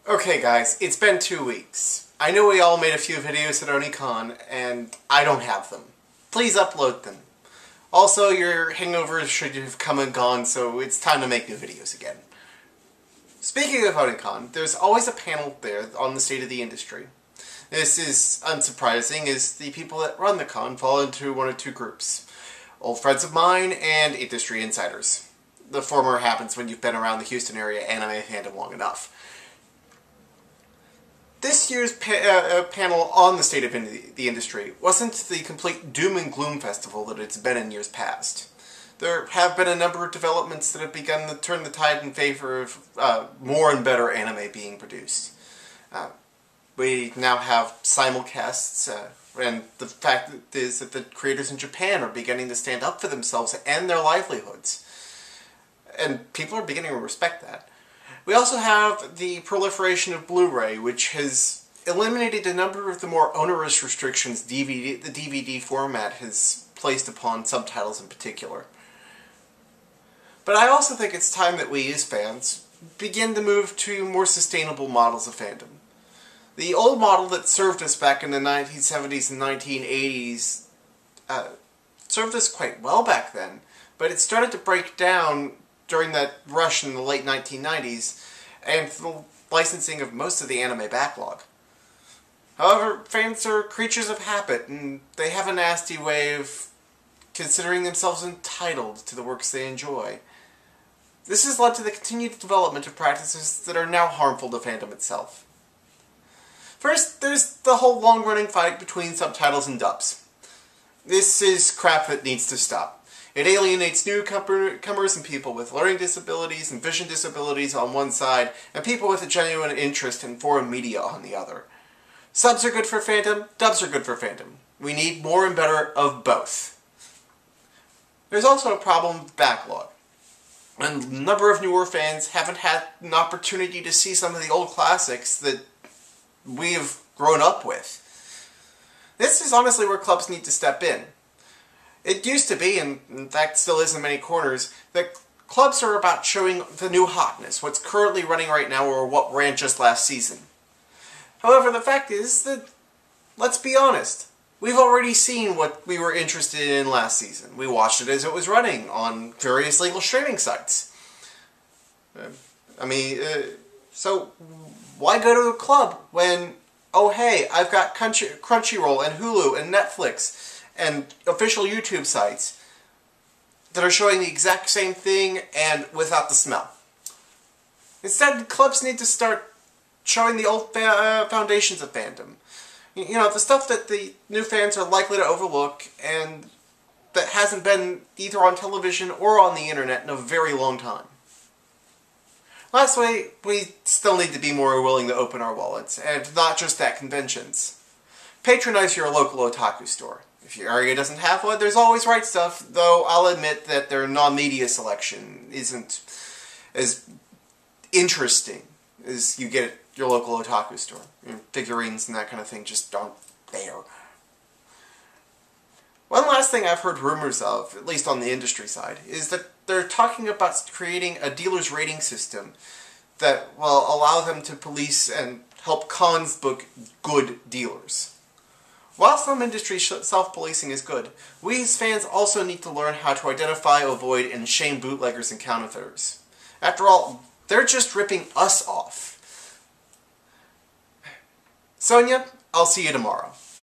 Okay guys, it's been 2 weeks. I know we all made a few videos at OniCon, and I don't have them. Please upload them. Also, your hangovers should have come and gone, so it's time to make new videos again. Speaking of OniCon, there's always a panel there on the state of the industry. This is unsurprising, as the people that run the con fall into one of two groups. Old friends of mine and industry insiders. The former happens when you've been around the Houston area anime fandom long enough. This year's panel on the state of the industry wasn't the complete doom and gloom festival that it's been in years past. There have been a number of developments that have begun to turn the tide in favor of more and better anime being produced. We now have simulcasts, and the fact is that the creators in Japan are beginning to stand up for themselves and their livelihoods. And people are beginning to respect that. We also have the proliferation of Blu-ray, which has eliminated a number of the more onerous restrictions the DVD format has placed upon subtitles in particular. But I also think it's time that we, as fans, begin to move to more sustainable models of fandom. The old model that served us back in the 1970s and 1980s served us quite well back then, but it started to break down during that rush in the late 1990s, and the licensing of most of the anime backlog. However, fans are creatures of habit, and they have a nasty way of considering themselves entitled to the works they enjoy. This has led to the continued development of practices that are now harmful to fandom itself. First, there's the whole long-running fight between subtitles and dubs. This is crap that needs to stop. It alienates newcomers and people with learning disabilities and vision disabilities on one side, and people with a genuine interest in foreign media on the other. Subs are good for fandom, dubs are good for fandom. We need more and better of both. There's also a problem with backlog. A number of newer fans haven't had an opportunity to see some of the old classics that we have grown up with. This is honestly where clubs need to step in. It used to be, and in fact still is in many corners, that clubs are about showing the new hotness, what's currently running right now or what ran just last season. However, the fact is that, let's be honest, we've already seen what we were interested in last season. We watched it as it was running on various legal streaming sites. So why go to a club when, oh hey, I've got Crunchyroll and Hulu and Netflix and official YouTube sites that are showing the exact same thing and without the smell. Instead, clubs need to start showing the old foundations of fandom. You know, the stuff that the new fans are likely to overlook and that hasn't been either on television or on the internet in a very long time. Lastly, we still need to be more willing to open our wallets, and not just at conventions. Patronize your local otaku store. If your area doesn't have one, there's always Right Stuff, though I'll admit that their non-media selection isn't as interesting as you get at your local otaku store. Your figurines and that kind of thing just aren't there. One last thing I've heard rumors of, at least on the industry side, is that they're talking about creating a dealer's rating system that will allow them to police and help cons book good dealers. While some industry self-policing is good, we as fans also need to learn how to identify, avoid, and shame bootleggers and counterfeiters. After all, they're just ripping us off. Sonya, I'll see you tomorrow.